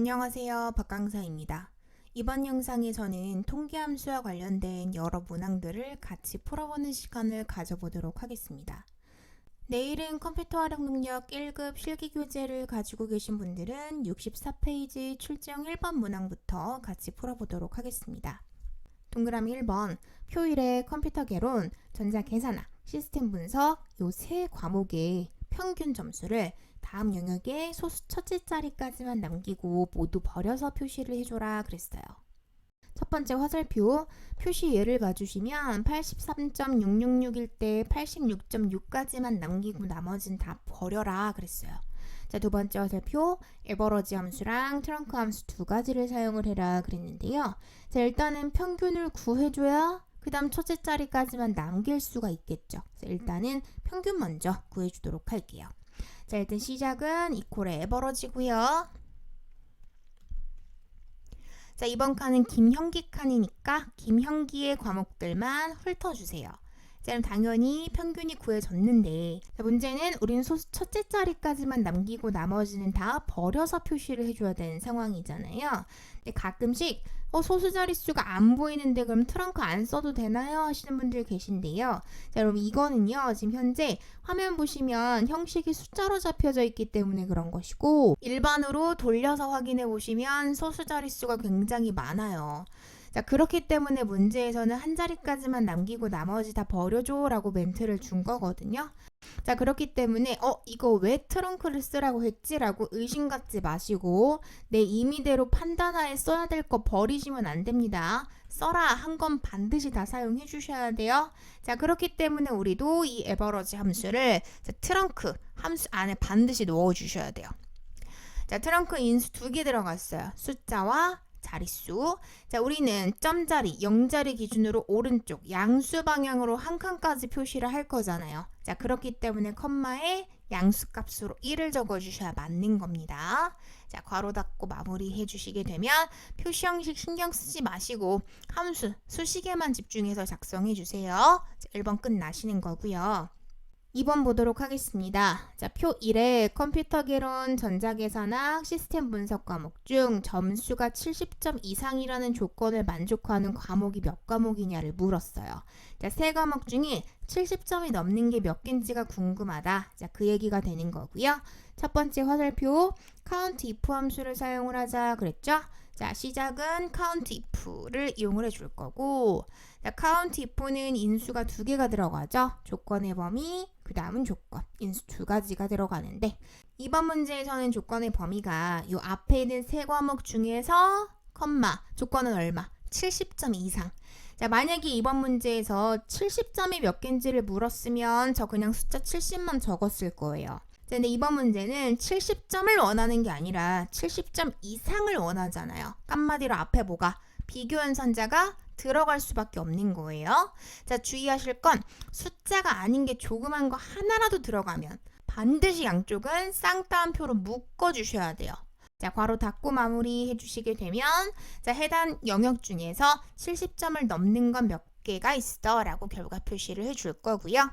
안녕하세요. 박강사입니다. 이번 영상에서는 통계함수와 관련된 여러 문항들을 같이 풀어보는 시간을 가져보도록 하겠습니다. 내일은 컴퓨터 활용 능력 1급 실기교재를 가지고 계신 분들은 64페이지 출제형 1번 문항부터 같이 풀어보도록 하겠습니다. 동그라미 1번 표 1의 컴퓨터 개론, 전자계산학, 시스템 분석 요 세 과목의 평균 점수를 다음 영역에 소수 첫째 자리까지만 남기고 모두 버려서 표시를 해줘라 그랬어요. 첫 번째 화살표 표시 예를 봐주시면 83.666일 때 86.6까지만 남기고 나머지는 다 버려라 그랬어요. 자, 두 번째 화살표 에버러지 함수랑 트렁크 함수 두 가지를 사용을 해라 그랬는데요. 자, 일단은 평균을 구해줘야 그 다음 첫째 자리까지만 남길 수가 있겠죠. 자, 일단은 평균 먼저 구해주도록 할게요. 자, 일단 시작은 이퀄의 에버러지고요. 자, 이번 칸은 김형기 칸이니까 김형기의 과목들만 훑어주세요. 자, 그럼 당연히 평균이 구해졌는데 자, 문제는 우리는 소수 첫째 자리까지만 남기고 나머지는 다 버려서 표시를 해줘야 되는 상황이잖아요. 근데 가끔씩 소수 자릿수가 안 보이는데 그럼 트렁크 안 써도 되나요? 하시는 분들 계신데요. 자, 여러분 이거는요. 지금 현재 화면 보시면 형식이 숫자로 잡혀져 있기 때문에 그런 것이고 일반으로 돌려서 확인해 보시면 소수 자릿수가 굉장히 많아요. 자, 그렇기 때문에 문제에서는 한 자리까지만 남기고 나머지 다 버려줘 라고 멘트를 준 거거든요. 자, 그렇기 때문에 이거 왜 트렁크를 쓰라고 했지? 라고 의심 갖지 마시고 내 임의대로 판단하에 써야 될 거 버리시면 안 됩니다. 써라 한 건 반드시 다 사용해 주셔야 돼요. 자, 그렇기 때문에 우리도 이 에버러지 함수를 트렁크 함수 안에 반드시 넣어 주셔야 돼요. 자, 트렁크 인수 두 개 들어갔어요. 숫자와 자릿수. 자, 우리는 점자리, 0자리 기준으로 오른쪽 양수 방향으로 한 칸까지 표시를 할 거잖아요. 자, 그렇기 때문에 컴마에 양수 값으로 1을 적어주셔야 맞는 겁니다. 자, 괄호 닫고 마무리해 주시게 되면 표시 형식 신경 쓰지 마시고 함수, 수식에만 집중해서 작성해 주세요. 자, 1번 끝나시는 거고요. 2번 보도록 하겠습니다. 자, 표 1에 컴퓨터 개론, 전자계산학, 시스템 분석 과목 중 점수가 70점 이상이라는 조건을 만족하는 과목이 몇 과목이냐를 물었어요. 자, 세 과목 중에 70점이 넘는 게 몇 개인지가 궁금하다. 자, 그 얘기가 되는 거고요. 첫 번째 화살표 count if 함수를 사용을 하자 그랬죠? 자, 시작은 count if를 이용을 해줄 거고 자, count if는 인수가 두 개가 들어가죠. 조건의 범위, 그 다음은 조건, 인수 두 가지가 들어가는데 이번 문제에서는 조건의 범위가 이 앞에 있는 세 과목 중에서 컴마, 조건은 얼마? 70점 이상. 자, 만약에 이번 문제에서 70점이 몇 개인지를 물었으면 저 그냥 숫자 70만 적었을 거예요. 자, 근데 이번 문제는 70점을 원하는 게 아니라 70점 이상을 원하잖아요. 깐마디로 앞에 뭐가? 비교연산자가 들어갈 수밖에 없는 거예요. 자, 주의하실 건 숫자가 아닌 게 조그만 거 하나라도 들어가면 반드시 양쪽은 쌍따옴표로 묶어주셔야 돼요. 자, 괄호 닫고 마무리 해주시게 되면 자, 해당 영역 중에서 70점을 넘는 건 몇 개가 있어 라고 결과 표시를 해줄 거고요.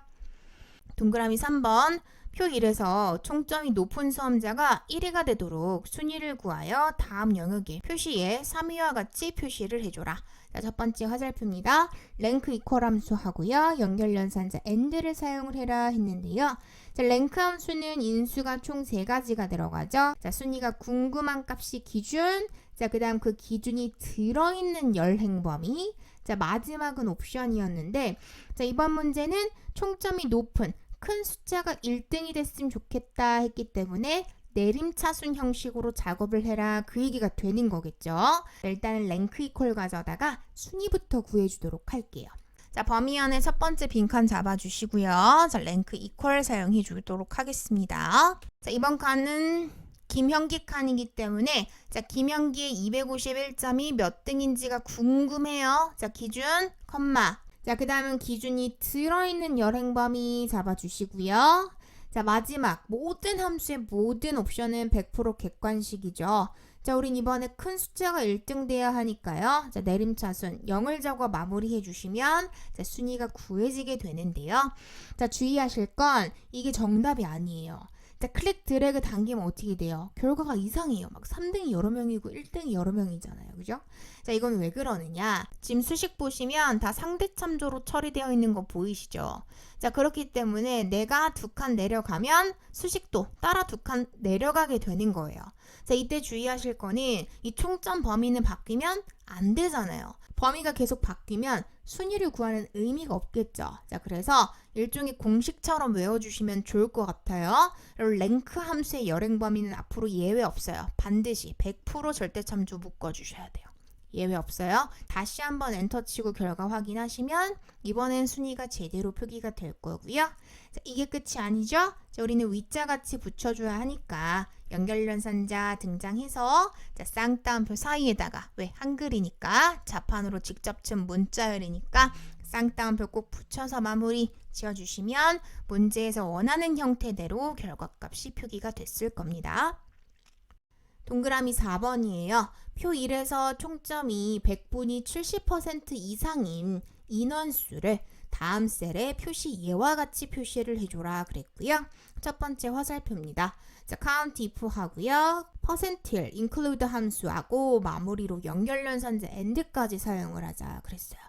동그라미 3번 표 1에서 총점이 높은 수험자가 1위가 되도록 순위를 구하여 다음 영역의 표시에 3위와 같이 표시를 해줘라. 자, 첫 번째 화살표입니다. 랭크 이퀄 함수 하고요. 연결연산자 AND를 사용을 해라 했는데요. 자, 랭크 함수는 인수가 총 3가지가 들어가죠. 자, 순위가 궁금한 값이 기준, 자, 그 다음 그 기준이 들어있는 열행범위, 자, 마지막은 옵션이었는데 자, 이번 문제는 총점이 높은 큰 숫자가 1등이 됐으면 좋겠다 했기 때문에 내림차순 형식으로 작업을 해라 그 얘기가 되는 거겠죠. 일단은 랭크 이퀄 가져다가 순위부터 구해주도록 할게요. 자, 범위 안에 첫 번째 빈칸 잡아주시고요. 자, 랭크 이퀄 사용해 주도록 하겠습니다. 자, 이번 칸은 김형기 칸이기 때문에 자, 김형기의 251점이 몇 등인지가 궁금해요. 자, 기준, 컴마. 자, 그 다음은 기준이 들어있는 열행범위 잡아주시고요. 자, 마지막 모든 함수의 모든 옵션은 100% 객관식이죠. 자, 우린 이번에 큰 숫자가 1등 돼야 하니까요. 자, 내림차순 0을 적어 마무리해 주시면 자, 순위가 구해지게 되는데요. 자, 주의하실 건 이게 정답이 아니에요. 자, 클릭 드래그 당기면 어떻게 돼요? 결과가 이상해요. 막 3등이 여러 명이고 1등이 여러 명이잖아요. 그죠? 자, 이건 왜 그러느냐? 지금 수식 보시면 다 상대 참조로 처리되어 있는 거 보이시죠? 자, 그렇기 때문에 내가 2칸 내려가면 수식도 따라 2칸 내려가게 되는 거예요. 자, 이때 주의하실 거는 이 총점 범위는 바뀌면 안 되잖아요. 범위가 계속 바뀌면 순위를 구하는 의미가 없겠죠. 자, 그래서 일종의 공식처럼 외워주시면 좋을 것 같아요. 그리고 랭크 함수의 열행 범위는 앞으로 예외 없어요. 반드시 100% 절대 참조 묶어주셔야 돼요. 예외 없어요. 다시 한번 엔터 치고 결과 확인하시면 이번엔 순위가 제대로 표기가 될 거고요. 자, 이게 끝이 아니죠? 자, 우리는 위자 같이 붙여줘야 하니까 연결연산자 등장해서 자, 쌍따옴표 사이에다가 왜 한글이니까 자판으로 직접 친 문자열이니까 쌍따옴표 꼭 붙여서 마무리 지어주시면 문제에서 원하는 형태대로 결과값이 표기가 됐을 겁니다. 동그라미 4번이에요. 표 1에서 총점이 100분위 70% 이상인 인원수를 다음 셀에 표시 예와 같이 표시를 해줘라 그랬고요. 첫 번째 화살표입니다. 자, count if 하고요. percentile, include 함수하고 마무리로 연결연산자 and까지 사용을 하자 그랬어요.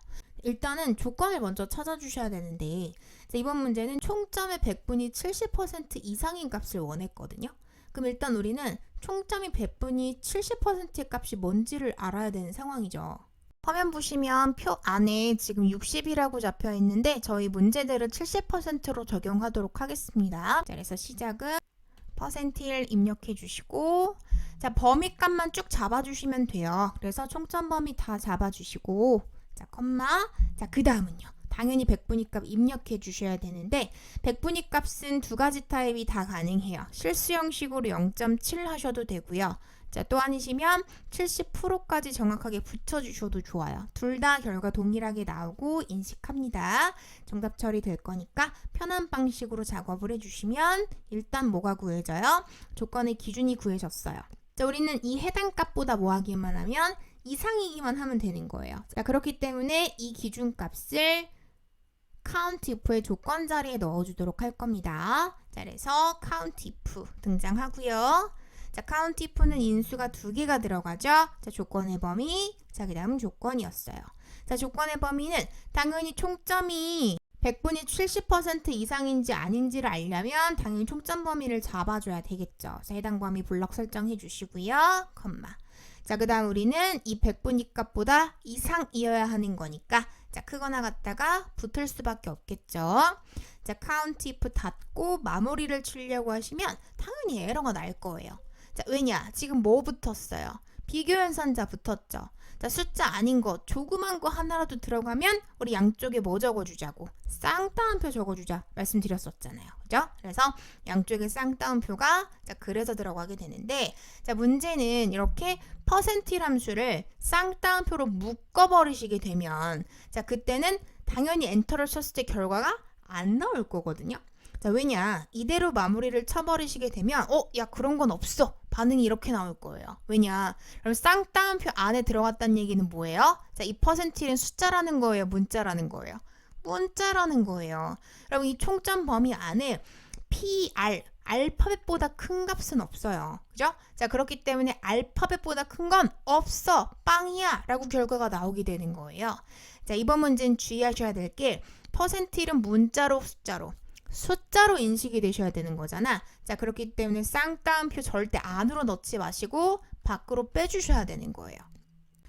일단은 조건을 먼저 찾아주셔야 되는데 자, 이번 문제는 총점의 100분위 70% 이상인 값을 원했거든요. 그럼 일단 우리는 총점이 100분위 70%의 값이 뭔지를 알아야 되는 상황이죠. 화면 보시면 표 안에 지금 60이라고 잡혀 있는데 저희 문제대로 70%로 적용하도록 하겠습니다. 자, 그래서 시작은 퍼센틸 입력해 주시고 자, 범위값만 쭉 잡아주시면 돼요. 그래서 총점 범위 다 잡아주시고 자, 컴마 자, 그 다음은요. 당연히 100분위 값 입력해 주셔야 되는데 100분위 값은 두 가지 타입이 다 가능해요. 실수 형식으로 0.7 하셔도 되고요. 자, 또 아니시면 70%까지 정확하게 붙여주셔도 좋아요. 둘 다 결과 동일하게 나오고 인식합니다. 정답 처리될 거니까 편한 방식으로 작업을 해주시면 일단 뭐가 구해져요? 조건의 기준이 구해졌어요. 자, 우리는 이 해당 값보다 뭐 하기만 하면 이상이기만 하면 되는 거예요. 자, 그렇기 때문에 이 기준값을 count if의 조건 자리에 넣어주도록 할 겁니다. 자, 그래서 count if 등장하고요. 자, count if는 인수가 2개가 들어가죠. 자, 조건의 범위. 자, 그 다음은 조건이었어요. 자, 조건의 범위는 당연히 총점이 100분위 70% 이상인지 아닌지를 알려면 당연히 총점 범위를 잡아줘야 되겠죠. 자, 해당 범위 블럭 설정해 주시고요. 컴마. 자, 그 다음 우리는 이 100분위 값보다 이상이어야 하는 거니까 자, 크거나 같다가 붙을 수밖에 없겠죠. 자, count if 닫고 마무리를 치려고 하시면 당연히 에러가 날 거예요. 자, 왜냐? 지금 뭐 붙었어요? 비교연산자 붙었죠. 자, 숫자 아닌 거 조그만 거 하나라도 들어가면 우리 양쪽에 뭐 적어주자고? 쌍따옴표 적어주자 말씀드렸었잖아요. 그죠? 그래서 양쪽에 쌍따옴표가 자, 그래서 들어가게 되는데 자, 문제는 이렇게 퍼센틸 함수를 쌍따옴표로 묶어버리시게 되면 자, 그때는 당연히 엔터를 쳤을 때 결과가 안 나올 거거든요. 자, 왜냐? 이대로 마무리를 쳐버리시게 되면 야, 그런 건 없어. 반응이 이렇게 나올 거예요. 왜냐? 그럼 쌍따옴표 안에 들어갔다는 얘기는 뭐예요? 자, 이 퍼센틸은 숫자라는 거예요? 문자라는 거예요? 문자라는 거예요. 여러분, 이 총점 범위 안에 PR, 알파벳보다 큰 값은 없어요. 그죠? 자, 그렇기 때문에 알파벳보다 큰 건 없어. 빵이야. 라고 결과가 나오게 되는 거예요. 자, 이번 문제는 주의하셔야 될 게 퍼센틸은 문자로 숫자로 인식이 되셔야 되는 거잖아. 자, 그렇기 때문에 쌍따옴표 절대 안으로 넣지 마시고 밖으로 빼주셔야 되는 거예요.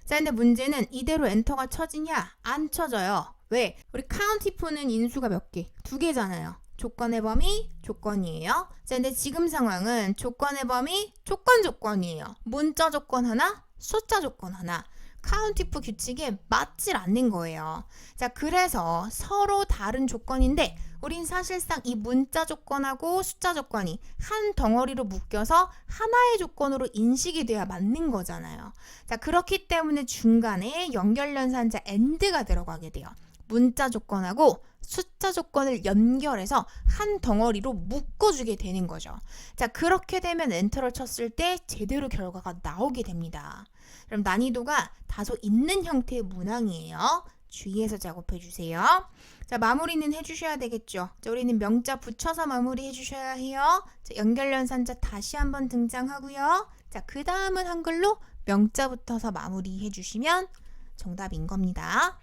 자, 근데 문제는 이대로 엔터가 쳐지냐? 안 쳐져요. 왜? 우리 count if는 인수가 몇 개? 2개잖아요. 조건의 범위, 조건이에요. 자, 근데 지금 상황은 조건의 범위, 조건이에요. 문자 조건 하나, 숫자 조건 하나. count if 규칙에 맞질 않는 거예요. 자, 그래서 서로 다른 조건인데 우린 사실상 이 문자 조건하고 숫자 조건이 한 덩어리로 묶여서 하나의 조건으로 인식이 돼야 맞는 거잖아요. 자, 그렇기 때문에 중간에 연결연산자 and가 들어가게 돼요. 문자 조건하고 숫자 조건을 연결해서 한 덩어리로 묶어주게 되는 거죠. 자, 그렇게 되면 엔터를 쳤을 때 제대로 결과가 나오게 됩니다. 그럼 난이도가 다소 있는 형태의 문항이에요. 주의해서 작업해 주세요. 자, 마무리는 해주셔야 되겠죠. 자, 우리는 명자 붙여서 마무리 해주셔야 해요. 자, 연결연산자 다시 한번 등장하고요. 자, 그 다음은 한글로 명자 붙어서 마무리 해주시면 정답인 겁니다.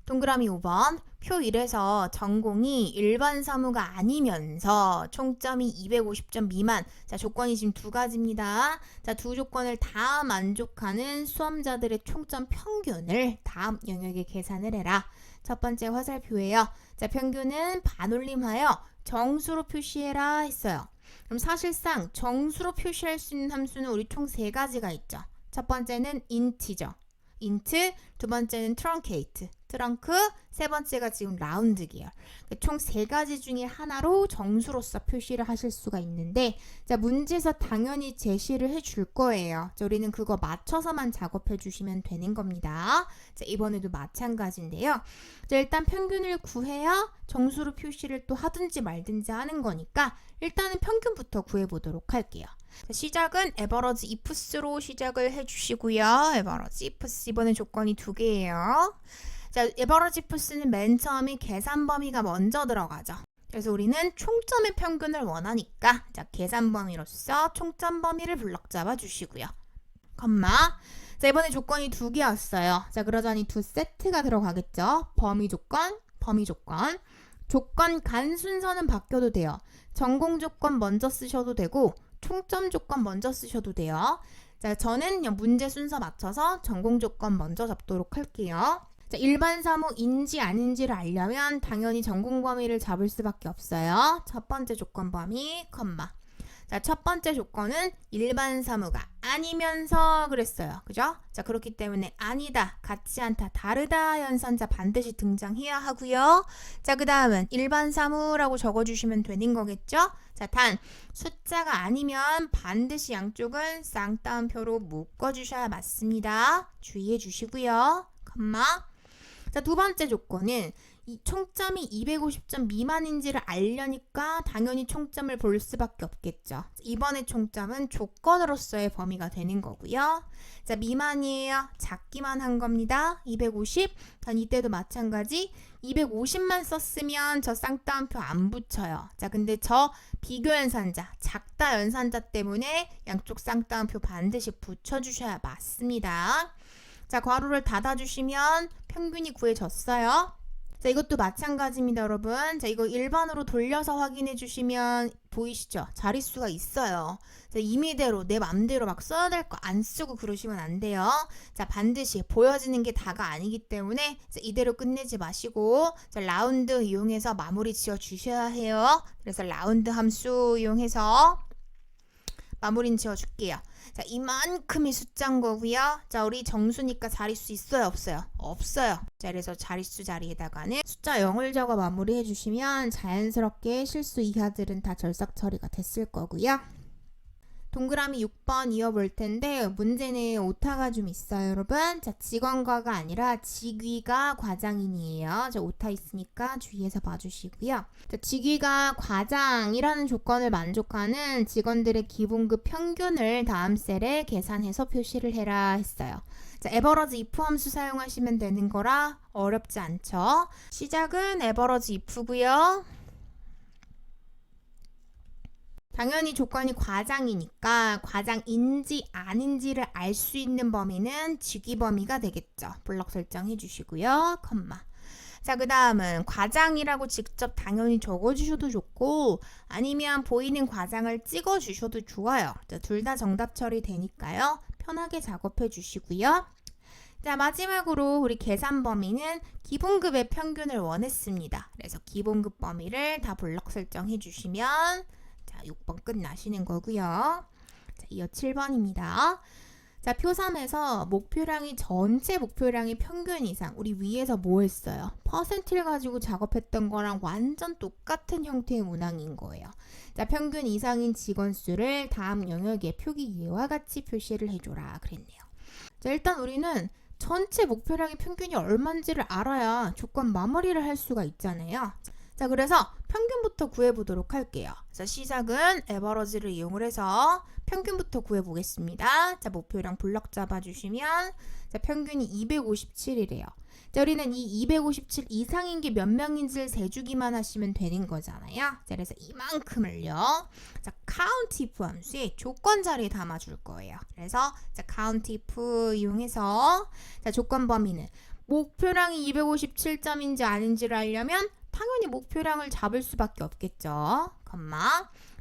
동그라미 5번 표 1에서 전공이 일반 사무가 아니면서 총점이 250점 미만. 자, 조건이 지금 두 가지입니다. 자, 두 조건을 다 만족하는 수험자들의 총점 평균을 다음 영역에 계산을 해라. 첫 번째 화살표예요. 자, 평균은 반올림하여 정수로 표시해라 했어요. 그럼 사실상 정수로 표시할 수 있는 함수는 우리 총 세 가지가 있죠. 첫 번째는 int죠. int, 두 번째는 truncate, 트렁크, 세 번째가 지금 라운드 계열. 총 세 가지 중에 하나로 정수로서 표시를 하실 수가 있는데, 자, 문제에서 당연히 제시를 해줄 거예요. 자, 우리는 그거 맞춰서만 작업해 주시면 되는 겁니다. 자, 이번에도 마찬가지인데요. 자, 일단 평균을 구해야 정수로 표시를 또 하든지 말든지 하는 거니까 일단은 평균부터 구해보도록 할게요. 자, 시작은 average ifs로 시작을 해주시고요. average ifs 이번에 조건이 두 개예요. 자, average ifs는 맨 처음에 계산 범위가 먼저 들어가죠. 그래서 우리는 총점의 평균을 원하니까 자, 계산 범위로서 총점 범위를 블럭 잡아 주시고요. 컴마. 자, 이번에 조건이 두 개였어요. 자, 그러자니 두 세트가 들어가겠죠. 범위 조건, 범위 조건. 조건 간 순서는 바뀌어도 돼요. 전공 조건 먼저 쓰셔도 되고 총점 조건 먼저 쓰셔도 돼요. 자, 저는 문제 순서 맞춰서 전공 조건 먼저 잡도록 할게요. 자, 일반 사무인지 아닌지를 알려면 당연히 전공 범위를 잡을 수밖에 없어요. 첫 번째 조건 범위, 컴마. 자, 첫 번째 조건은 일반 사무가 아니면서 그랬어요. 그죠? 자, 그렇기 때문에 아니다, 같지 않다, 다르다 연산자 반드시 등장해야 하고요. 자, 그 다음은 일반 사무라고 적어주시면 되는 거겠죠? 자, 단 숫자가 아니면 반드시 양쪽은 쌍따옴표로 묶어주셔야 맞습니다. 주의해 주시고요. 컴마. 자, 두 번째 조건은 이 총점이 250점 미만인지를 알려니까 당연히 총점을 볼 수밖에 없겠죠. 이번에 총점은 조건으로서의 범위가 되는 거고요. 자, 미만이에요. 작기만 한 겁니다. 250. 단 이때도 마찬가지. 250만 썼으면 저 쌍따옴표 안 붙여요. 자, 근데 저 비교 연산자, 작다 연산자 때문에 양쪽 쌍따옴표 반드시 붙여주셔야 맞습니다. 자, 괄호를 닫아주시면 평균이 구해졌어요. 자, 이것도 마찬가지입니다, 여러분. 자, 이거 일반으로 돌려서 확인해 주시면 보이시죠? 자릿수가 있어요. 자, 임의대로 내 맘대로 막 써야 될 거 안 쓰고 그러시면 안 돼요. 자, 반드시 보여지는 게 다가 아니기 때문에 자, 이대로 끝내지 마시고 자, 라운드 이용해서 마무리 지어 주셔야 해요. 그래서 라운드 함수 이용해서 마무리는 지어줄게요. 자, 이만큼이 숫자인 거고요. 자, 우리 정수니까 자릿수 있어요, 없어요? 없어요. 자, 그래서 자릿수 자리에다가는 숫자 0을 적어 마무리해 주시면 자연스럽게 실수 이하들은 다 절삭 처리가 됐을 거고요. 동그라미 6번 이어볼 텐데 문제는 오타가 좀 있어요, 여러분. 자, 직원과가 아니라 직위가 과장인이에요. 자, 오타 있으니까 주의해서 봐주시고요. 자, 직위가 과장이라는 조건을 만족하는 직원들의 기본급 평균을 다음 셀에 계산해서 표시를 해라 했어요. 자, average if 함수 사용하시면 되는 거라 어렵지 않죠. 시작은 average if고요. 당연히 조건이 과장이니까 과장인지 아닌지를 알 수 있는 범위는 직위 범위가 되겠죠. 블럭 설정해 주시고요. 컴마. 자, 그 다음은 과장이라고 직접 당연히 적어주셔도 좋고 아니면 보이는 과장을 찍어주셔도 좋아요. 둘 다 정답 처리되니까요. 편하게 작업해 주시고요. 자, 마지막으로 우리 계산 범위는 기본급의 평균을 원했습니다. 그래서 기본급 범위를 다 블럭 설정해 주시면 자, 6번 끝나시는 거고요. 자, 이어 7번입니다. 자, 표 3에서 목표량이 전체 목표량의 평균 이상. 우리 위에서 뭐 했어요? 퍼센트를 가지고 작업했던 거랑 완전 똑같은 형태의 문항인 거예요. 자, 평균 이상인 직원 수를 다음 영역에 표기 예와 같이 표시를 해줘라 그랬네요. 자, 일단 우리는 전체 목표량의 평균이 얼마인지를 알아야 조건 마무리를 할 수가 있잖아요. 자, 그래서 평균부터 구해보도록 할게요. 자, 시작은 average를 이용을 해서 평균부터 구해보겠습니다. 자, 목표량 블럭 잡아주시면 자, 평균이 257이래요. 자, 우리는 이 257 이상인 게 몇 명인지를 세주기만 하시면 되는 거잖아요. 자, 그래서 이만큼을요. 자, countIF 함수에 조건 자리에 담아줄 거예요. 그래서 자, countIF 이용해서 자, 조건 범위는 목표량이 257점인지 아닌지를 알려면 당연히 목표량을 잡을 수밖에 없겠죠.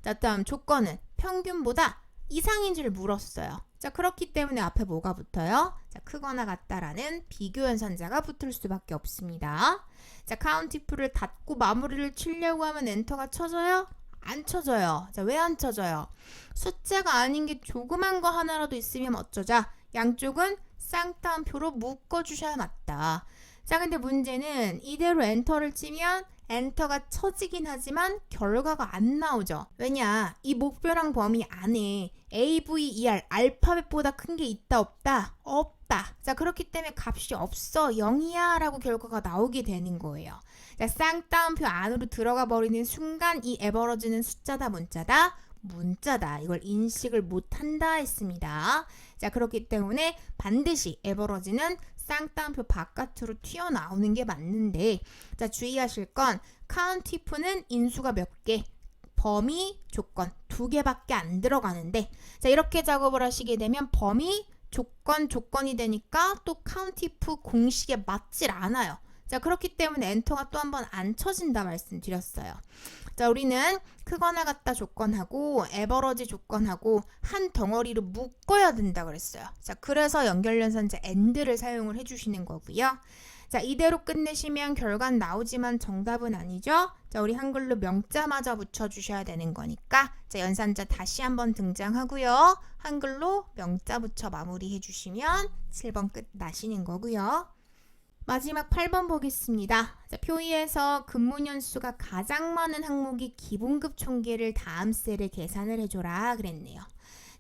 자, 다음 조건은 평균보다 이상인지를 물었어요. 자, 그렇기 때문에 앞에 뭐가 붙어요? 자, 크거나 같다라는 비교 연산자가 붙을 수밖에 없습니다. 자, countIF를 닫고 마무리를 치려고 하면 엔터가 쳐져요? 안 쳐져요. 자, 왜 안 쳐져요? 숫자가 아닌 게 조그만 거 하나라도 있으면 어쩌자? 양쪽은 쌍따옴표로 묶어주셔야 맞다. 자, 근데 문제는 이대로 엔터를 치면 엔터가 쳐지긴 하지만 결과가 안 나오죠. 왜냐? 이 목표량 범위 안에 AVER 알파벳보다 큰 게 있다 없다? 없다. 자, 그렇기 때문에 값이 없어 0이야 라고 결과가 나오게 되는 거예요. 자, 쌍따옴표 안으로 들어가 버리는 순간 이 에버러지는 숫자다 문자다? 문자다. 이걸 인식을 못한다 했습니다. 자, 그렇기 때문에 반드시 에버러지는 쌍따옴표 바깥으로 튀어나오는 게 맞는데, 자, 주의하실 건 countIF는 인수가 몇 개, 범위, 조건 2개밖에 안 들어가는데, 자, 이렇게 작업을 하시게 되면 범위, 조건이 되니까 또 countIF 공식에 맞질 않아요. 자, 그렇기 때문에 엔터가 또 한 번 안 쳐진다 말씀드렸어요. 자, 우리는 크거나 같다 조건하고 에버러지 조건하고 한 덩어리로 묶어야 된다 그랬어요. 자, 그래서 연결연산자 AND를 사용을 해주시는 거고요. 자, 이대로 끝내시면 결과는 나오지만 정답은 아니죠. 자, 우리 한글로 명자마저 붙여주셔야 되는 거니까 자, 연산자 다시 한번 등장하고요. 한글로 명자 붙여 마무리해 주시면 7번 끝 나시는 거고요. 마지막 8번 보겠습니다. 자, 표의에서 근무년수가 가장 많은 항목이 기본급 총계를 다음 셀에 계산을 해줘라 그랬네요.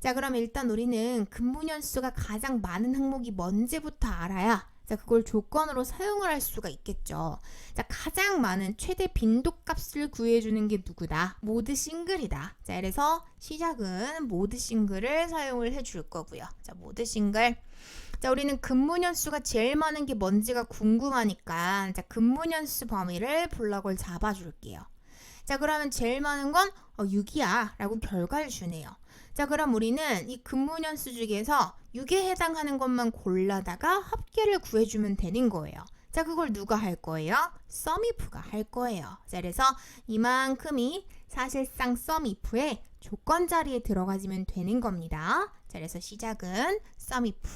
자, 그럼 일단 우리는 근무년수가 가장 많은 항목이 뭔지부터 알아야 자, 그걸 조건으로 사용을 할 수가 있겠죠. 자, 가장 많은 최대 빈도값을 구해주는 게 누구다? 모드 싱글이다. 자, 그래서 시작은 모드 싱글을 사용을 해줄 거고요. 자, 모드 싱글. 자, 우리는 근무년수가 제일 많은 게 뭔지가 궁금하니까 자, 근무년수 범위를 블럭을 잡아줄게요. 자, 그러면 제일 많은 건 6이야 라고 결과를 주네요. 자, 그럼 우리는 이 근무년수 중에서 6에 해당하는 것만 골라다가 합계를 구해주면 되는 거예요. 자, 그걸 누가 할 거예요? SUMIF가 할 거예요. 자, 그래서 이만큼이 사실상 SUMIF의 조건 자리에 들어가지면 되는 겁니다. 자, 그래서 시작은 SUMIF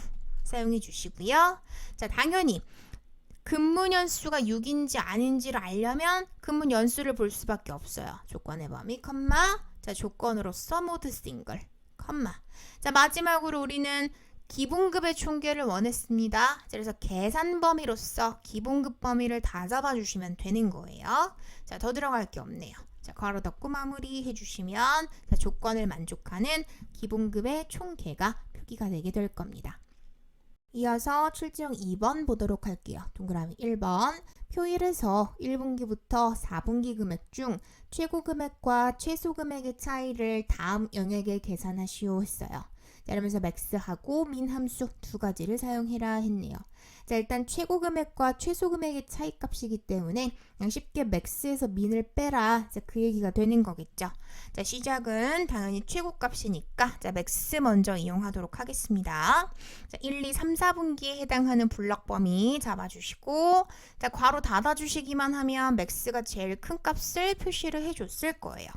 사용해 주시고요. 자, 당연히 근무년수가 6인지 아닌지를 알려면 근무년수를 볼 수밖에 없어요. 조건의 범위, 자, 조건으로서 모드 싱글, 자, 마지막으로 우리는 기본급의 총계를 원했습니다. 자, 그래서 계산 범위로서 기본급 범위를 다 잡아주시면 되는 거예요. 자, 더 들어갈 게 없네요. 자, 괄호 닫고 마무리 해주시면 자, 조건을 만족하는 기본급의 총계가 표기가 되게 될 겁니다. 이어서 출제형 2번 보도록 할게요. 동그라미 1번. 표1에서 1분기부터 4분기 금액 중 최고 금액과 최소 금액의 차이를 다음 영역에 계산하시오 했어요. 자, 이러면서 맥스하고 민 함수 두 가지를 사용해라 했네요. 자, 일단 최고 금액과 최소 금액의 차이 값이기 때문에 그냥 쉽게 맥스에서 민을 빼라. 자, 그 얘기가 되는 거겠죠. 자, 시작은 당연히 최고 값이니까 자, 맥스 먼저 이용하도록 하겠습니다. 자, 1, 2, 3, 4분기에 해당하는 블럭 범위 잡아주시고 자, 괄호 닫아주시기만 하면 맥스가 제일 큰 값을 표시를 해줬을 거예요.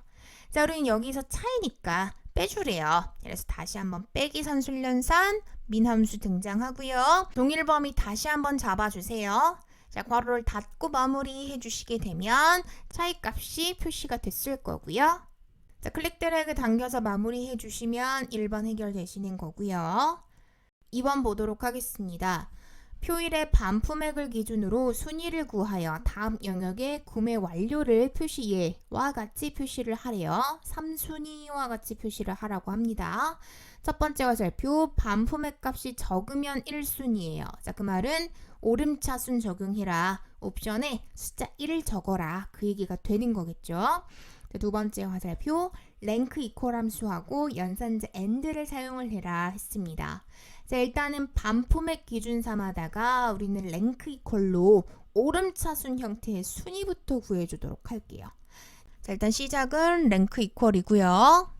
자, 우리는 여기서 차이니까 빼주래요. 그래서 다시 한번 빼기 산술연산 민함수 등장하고요. 동일 범위 다시 한번 잡아주세요. 자, 괄호를 닫고 마무리 해주시게 되면 차이값이 표시가 됐을 거고요. 자, 클릭 드래그 당겨서 마무리 해주시면 1번 해결되시는 거고요. 2번 보도록 하겠습니다. 표일의 반품액을 기준으로 순위를 구하여 다음 영역에 구매 완료를 표시해와 같이 표시를 하래요. 3순위와 같이 표시를 하라고 합니다. 첫 번째 화살표 반품액 값이 적으면 1순위예요. 자, 그 말은 오름차순 적용해라. 옵션에 숫자 1을 적어라. 그 얘기가 되는 거겠죠. 자, 두 번째 화살표 랭크 이퀄 함수하고 연산자 and를 사용을 해라 했습니다. 자, 일단은 반포맥 기준 삼아다가 우리는 랭크 이퀄로 오름차순 형태의 순위부터 구해주도록 할게요. 자, 일단 시작은 랭크 이퀄이고요.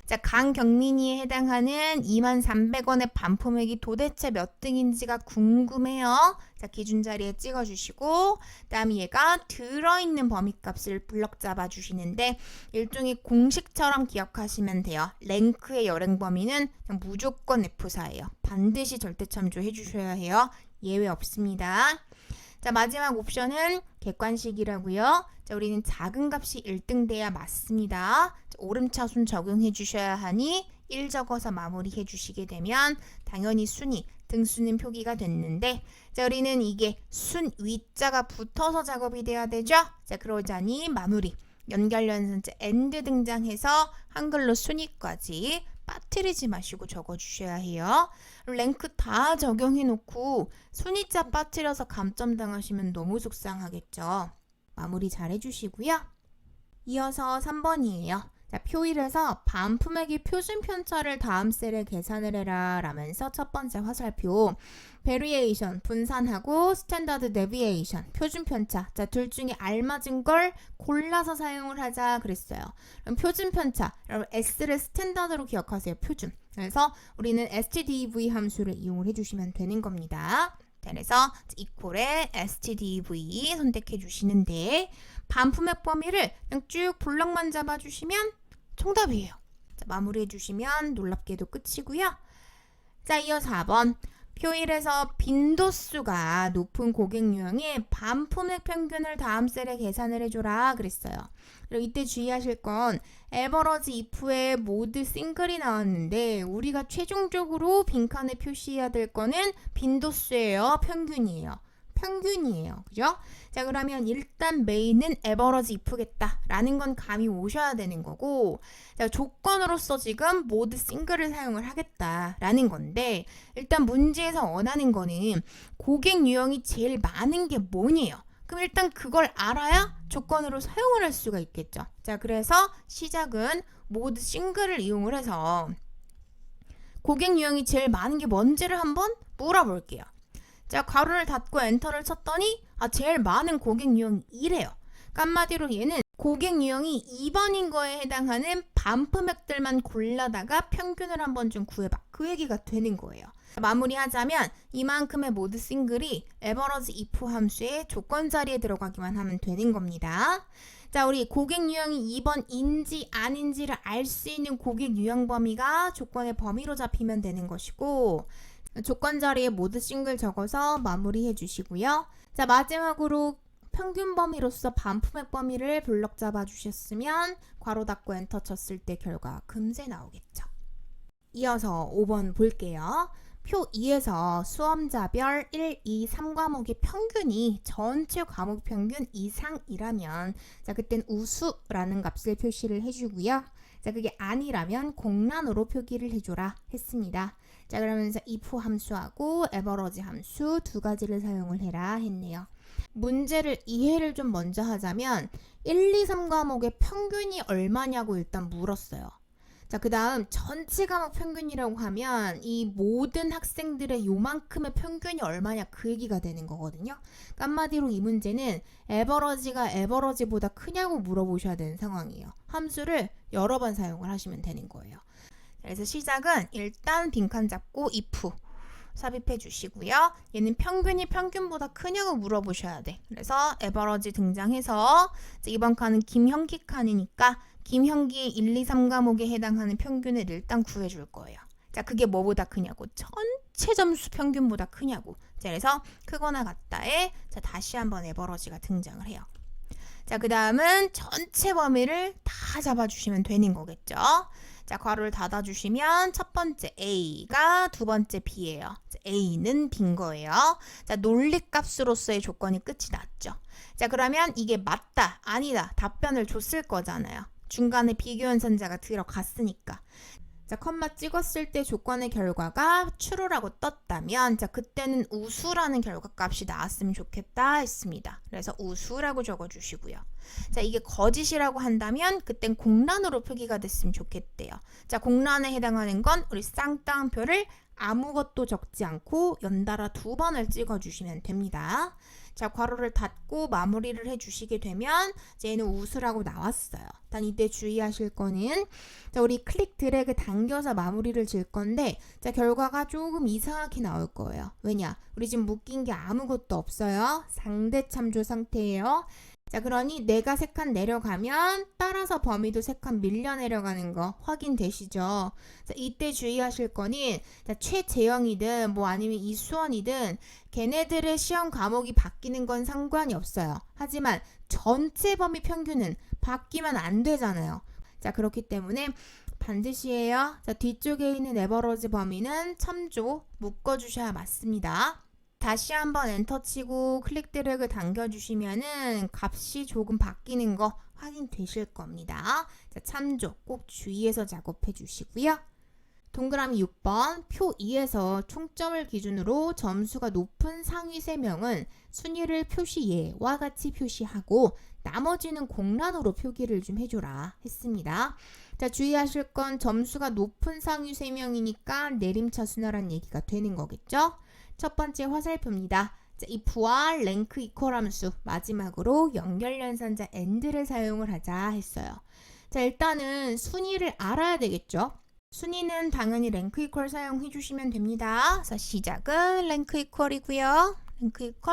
자, 강경민이에 해당하는 23,300원의 반포맥이 도대체 몇 등인지가 궁금해요. 자, 기준 자리에 찍어주시고 그다음에 얘가 들어있는 범위값을 블럭 잡아주시는데 일종의 공식처럼 기억하시면 돼요. 랭크의 열행 범위는 그냥 무조건 F4예요. 반드시 절대 참조해 주셔야 해요. 예외 없습니다. 자, 마지막 옵션은 객관식이라고요. 자, 우리는 작은 값이 1등 돼야 맞습니다. 자, 오름차순 적용해 주셔야 하니 1 적어서 마무리해 주시게 되면 당연히 순위, 등수는 표기가 됐는데 자, 우리는 이게 순 위자가 붙어서 작업이 돼야 되죠. 자, 그러자니 마무리, 연결연산자 AND 등장해서 한글로 순위까지 빠뜨리지 마시고 적어주셔야 해요. 랭크 다 적용해놓고 순위자 빠뜨려서 감점 당하시면 너무 속상하겠죠. 마무리 잘 해주시고요. 이어서 3번이에요. 자, 표 1에서 반포맥의 표준 편차를 다음 셀에 계산을 해라 라면서 첫 번째 화살표 베리에이션 분산하고 스탠다드 데비에이션 표준 편차, 자, 둘 중에 알맞은 걸 골라서 사용을 하자 그랬어요. 그럼 표준 편차, 여러분 S를 스탠다드로 기억하세요. 표준. 그래서 우리는 stdv 함수를 이용을 해주시면 되는 겁니다. 그래서 이퀄에 stdv 선택해 주시는데 반포맥 범위를 그냥 쭉 블럭만 잡아주시면 정답이에요. 자, 마무리해 주시면 놀랍게도 끝이고요. 자, 이어 4번. 표 1에서 빈도수가 높은 고객 유형의 반포맥 평균을 다음 셀에 계산을 해줘라 그랬어요. 그리고 이때 주의하실 건 에버러지 if에 모두 싱글이 나왔는데 우리가 최종적으로 빈칸에 표시해야 될 거는 빈도수예요, 평균이에요. 평균이에요. 그죠? 자, 그러면 일단 메인은 에버러지 if겠다라는 건 감이 오셔야 되는 거고, 자, 조건으로서 지금 모두 싱글을 사용을 하겠다라는 건데, 일단 문제에서 원하는 거는 고객 유형이 제일 많은 게 뭐냐요? 그럼 일단 그걸 알아야 조건으로 사용을 할 수가 있겠죠. 자, 그래서 시작은 모두 싱글을 이용을 해서 고객 유형이 제일 많은 게 뭔지를 한번 물어볼게요. 자, 괄호를 닫고 엔터를 쳤더니 제일 많은 고객 유형이 이래요. 그러니까 한마디로 얘는 고객 유형이 2번인 거에 해당하는 반포맥들만 골라다가 평균을 한번 좀 구해봐. 그 얘기가 되는 거예요. 마무리하자면 이만큼의 모드 싱글이 에버러지 if 함수의 조건 자리에 들어가기만 하면 되는 겁니다. 자, 우리 고객 유형이 2번인지 아닌지를 알 수 있는 고객 유형 범위가 조건의 범위로 잡히면 되는 것이고, 조건 자리에 모두 싱글 적어서 마무리해 주시고요. 자, 마지막으로 평균 범위로서 반포맥 범위를 블럭 잡아 주셨으면 괄호 닫고 엔터 쳤을 때 결과 금세 나오겠죠. 이어서 5번 볼게요. 표 2에서 수험자별 1, 2, 3과목의 평균이 전체 과목 평균 이상이라면 자, 그땐 우수라는 값을 표시를 해주고요. 자, 그게 아니라면 공란으로 표기를 해줘라 했습니다. 자, 그러면서 if 함수하고 에버러지 함수 두 가지를 사용을 해라 했네요. 문제를 이해를 좀 먼저 하자면 1, 2, 3과목의 평균이 얼마냐고 일단 물었어요. 자, 그 다음 전체 과목 평균이라고 하면 이 모든 학생들의 요만큼의 평균이 얼마냐 그 얘기가 되는 거거든요. 그러니까 한마디로 이 문제는 에버러지가 에버러지보다 크냐고 물어보셔야 되는 상황이에요. 함수를 여러 번 사용을 하시면 되는 거예요. 그래서 시작은 일단 빈칸 잡고 if 삽입해 주시고요. 얘는 평균이 평균보다 크냐고 물어보셔야 돼. 그래서 에버러지 등장해서 이번 칸은 김형기 칸이니까 김형기의 1, 2, 3과목에 해당하는 평균을 일단 구해줄 거예요. 자, 그게 뭐보다 크냐고? 전체 점수 평균보다 크냐고. 자, 그래서 크거나 같다에 자, 다시 한번 에버러지가 등장을 해요. 자, 그 다음은 전체 범위를 다 잡아주시면 되는 거겠죠. 자, 괄호를 닫아주시면 첫 번째 A가 두 번째 B예요. 자, A는 빈 거예요. 자, 논리값으로서의 조건이 끝이 났죠. 자, 그러면 이게 맞다, 아니다 답변을 줬을 거잖아요. 중간에 비교연산자가 들어갔으니까. 자, 컴마 찍었을 때 조건의 결과가 true라고 떴다면 자, 그때는 우수라는 결과값이 나왔으면 좋겠다 했습니다. 그래서 우수라고 적어주시고요. 자, 이게 거짓이라고 한다면 그땐 공란으로 표기가 됐으면 좋겠대요. 자, 공란에 해당하는 건 우리 쌍따옴표를 아무것도 적지 않고 연달아 2번을 찍어주시면 됩니다. 자, 괄호를 닫고 마무리를 해주시게 되면 얘는 우수라고 나왔어요. 단 이때 주의하실 거는 자, 우리 클릭 드래그 당겨서 마무리를 질 건데 자, 결과가 조금 이상하게 나올 거예요. 왜냐? 우리 지금 묶인 게 아무것도 없어요. 상대 참조 상태예요. 자, 그러니 내가 3칸 내려가면 따라서 범위도 3칸 밀려 내려가는 거 확인되시죠? 자, 이때 주의하실 거는 자, 최재영이든 뭐 아니면 이수원이든 걔네들의 시험 과목이 바뀌는 건 상관이 없어요. 하지만 전체 범위 평균은 바뀌면 안 되잖아요. 자, 그렇기 때문에 반드시 해요. 자, 뒤쪽에 있는 에버러지 범위는 참조 묶어주셔야 맞습니다. 다시 한번 엔터 치고 클릭 드래그 당겨주시면은 값이 조금 바뀌는 거 확인되실 겁니다. 자, 참조 꼭 주의해서 작업해 주시고요. 동그라미 6번 표 2에서 총점을 기준으로 점수가 높은 상위 3명은 순위를 표시예와 같이 표시하고 나머지는 공란으로 표기를 좀 해줘라 했습니다. 자, 주의하실 건 점수가 높은 상위 3명이니까 내림차 순화란 얘기가 되는 거겠죠? 첫 번째 화살표입니다. 자, if와 랭크 이퀄 함수 마지막으로 연결연산자 and를 사용을 하자 했어요. 자, 일단은 순위를 알아야 되겠죠? 순위는 당연히 랭크 이퀄 사용해 주시면 됩니다. 자, 시작은 랭크 이퀄이고요. 랭크 이퀄.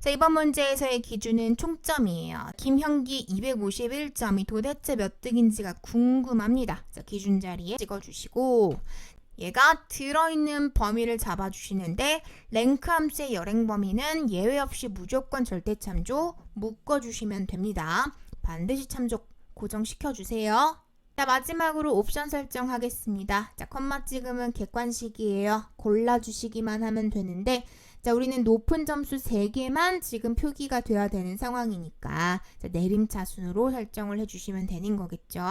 자, 이번 문제에서의 기준은 총점이에요. 김형기 251점이 도대체 몇 등인지가 궁금합니다. 자, 기준 자리에 찍어주시고 얘가 들어있는 범위를 잡아주시는데 랭크 함수의 열행 범위는 예외 없이 무조건 절대 참조 묶어주시면 됩니다. 반드시 참조 고정시켜주세요. 자, 마지막으로 옵션 설정하겠습니다. 자, 컴마 찍으면 객관식이에요. 골라주시기만 하면 되는데 자, 우리는 높은 점수 3개만 지금 표기가 돼야 되는 상황이니까 자, 내림차순으로 설정을 해주시면 되는 거겠죠.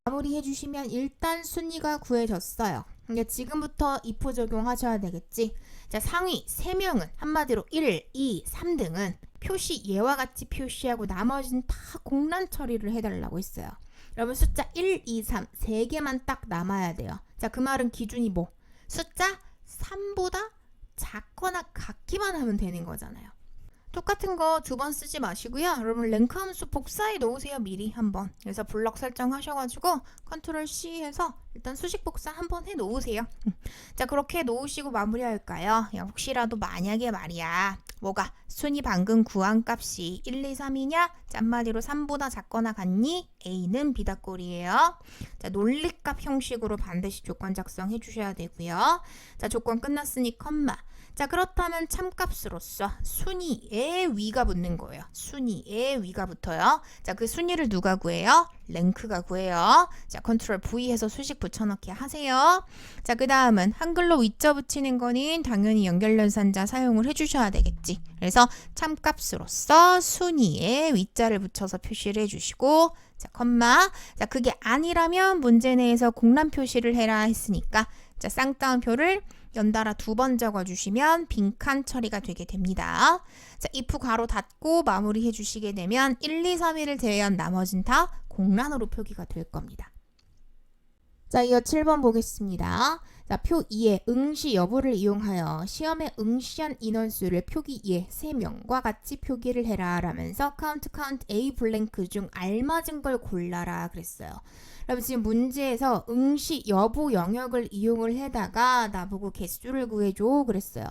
마무리 해주시면 일단 순위가 구해졌어요. 그러니까 지금부터 if 적용하셔야 되겠지. 자, 상위 3명은 한마디로 1, 2, 3등은 표시 얘와 같이 표시하고 나머지는 다 공란 처리를 해달라고 했어요. 여러분 숫자 1, 2, 3 3개만 딱 남아야 돼요. 자, 그 말은 기준이 뭐? 숫자 3보다 작거나 같기만 하면 되는 거잖아요. 똑같은 거 2번 쓰지 마시고요. 여러분 랭크 함수 복사해 놓으세요. 미리 한번. 그래서 블럭 설정하셔가지고 컨트롤 C 해서 일단 수식 복사 한번 해 놓으세요. 자, 그렇게 놓으시고 마무리할까요? 야, 혹시라도 만약에 말이야. 뭐가? 순위 방금 구한 값이 1, 2, 3이냐? 짠마디로 3보다 작거나 같니? A는 B다 꼴이에요. 자, 논리값 형식으로 반드시 조건 작성해 주셔야 되고요. 자, 조건 끝났으니 컴마. 자, 그렇다면 참값으로서 순위의 위가 붙는 거예요. 순위의 위가 붙어요. 자, 그 순위를 누가 구해요? 랭크가 구해요. 자, 컨트롤 V 해서 수식 붙여넣기 하세요. 자, 그 다음은 한글로 위자 붙이는 거는 당연히 연결연산자 사용을 해주셔야 되겠지. 그래서 참값으로서 순위의 위자를 붙여서 표시를 해주시고 자, 컴마. 자, 그게 아니라면 문제 내에서 공란 표시를 해라 했으니까 자, 쌍따옴표를 연달아 2번 적어주시면 빈칸 처리가 되게 됩니다. 자, if 괄호 닫고 마무리 해주시게 되면 1, 2, 3위를 제외한 나머진 다 공란으로 표기가 될 겁니다. 자, 이어 7번 보겠습니다. 자, 표 2의 응시 여부를 이용하여 시험에 응시한 인원수를 표기 2의 3명과 같이 표기를 해라 라면서 count A 블랭크 중 알맞은 걸 골라라 그랬어요. 여러분 지금 문제에서 응시 여부 영역을 이용을 해다가 나보고 개수를 구해줘 그랬어요.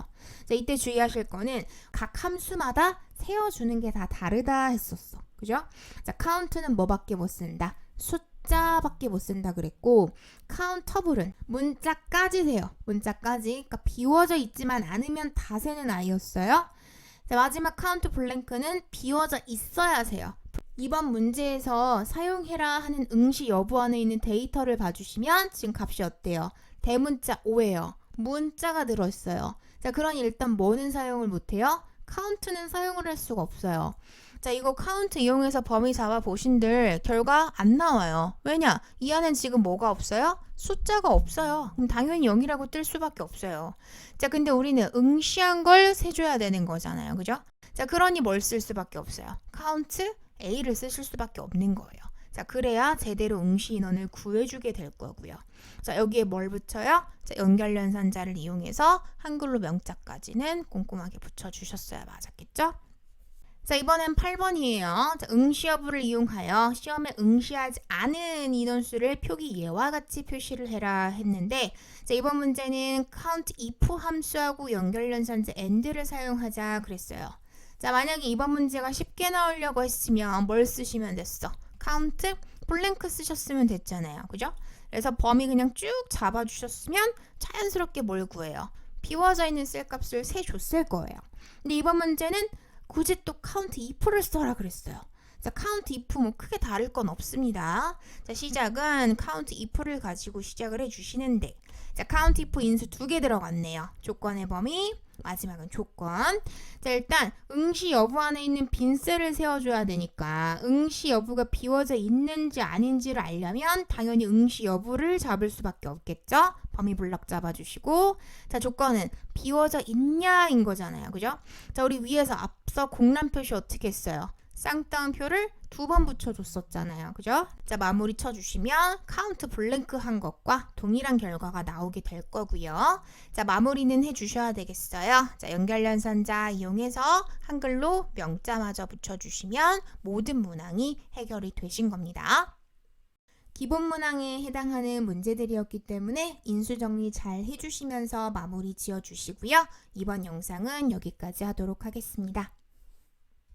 자, 이때 주의하실 거는 각 함수마다 세워주는 게 다 다르다 했었어. 그죠? 자, count는 뭐밖에 못 쓴다? 숫자밖에 못 쓴다 그랬고 countable은 문자까지 세요. 문자까지. 그러니까 비워져 있지만 않으면 다 세는 아이였어요. 자, 마지막 count 블랭크는 비워져 있어야 세요. 이번 문제에서 사용해라 하는 응시 여부 안에 있는 데이터를 봐주시면 지금 값이 어때요? 대문자 5예요. 문자가 들어있어요. 자, 그러니 일단 뭐는 사용을 못해요? count는 사용을 할 수가 없어요. 자, 자, 이거 카운트 이용해서 범위 잡아 보신들 결과 안 나와요. 왜냐? 이 안엔 지금 뭐가 없어요? 숫자가 없어요. 그럼 당연히 0이라고 뜰 수밖에 없어요. 자, 근데 우리는 응시한 걸 세줘야 되는 거잖아요. 그죠? 자, 그러니 뭘 쓸 수밖에 없어요? 카운트 A를 쓰실 수밖에 없는 거예요. 자, 그래야 제대로 응시 인원을 구해주게 될 거고요. 자, 여기에 뭘 붙여요? 자, 연결연산자를 이용해서 한글로 명자까지는 꼼꼼하게 붙여주셨어야 맞았겠죠? 자, 이번엔 8번이에요. 자, 응시 여부를 이용하여 시험에 응시하지 않은 인원수를 표기 예와 같이 표시를 해라 했는데, 자, 이번 문제는 count if 함수하고 연결연산자 and를 사용하자 그랬어요. 자, 만약에 이번 문제가 쉽게 나오려고 했으면 뭘 쓰시면 됐어? count 블랭크 쓰셨으면 됐잖아요. 그죠? 그래서 범위 그냥 쭉 잡아주셨으면 자연스럽게 뭘 구해요? 비워져 있는 셀 값을 세줬을 거예요. 근데 이번 문제는 굳이 또 count if를 써라 그랬어요. 자, count if 뭐 크게 다를 건 없습니다. 자, 시작은 count if를 가지고 시작을 해주시는데, 자, count if 인수 2개 들어갔네요. 조건의 범위, 마지막은 조건. 자, 일단 응시 여부 안에 있는 빈 셀을 세워줘야 되니까 응시 여부가 비워져 있는지 아닌지를 알려면 당연히 응시 여부를 잡을 수밖에 없겠죠. 범위 블럭 잡아주시고, 자, 조건은 비워져 있냐인 거잖아요. 그죠? 자, 우리 위에서 앞서 공란 표시 어떻게 했어요? 쌍따옴표를 2번 붙여줬었잖아요. 그죠? 자, 마무리 쳐주시면 카운트 블랭크 한 것과 동일한 결과가 나오게 될 거고요. 자, 마무리는 해주셔야 되겠어요. 자, 연결연산자 이용해서 한글로 명자마저 붙여주시면 모든 문항이 해결이 되신 겁니다. 기본 문항에 해당하는 문제들이었기 때문에 인수 정리 잘 해주시면서 마무리 지어주시고요. 이번 영상은 여기까지 하도록 하겠습니다.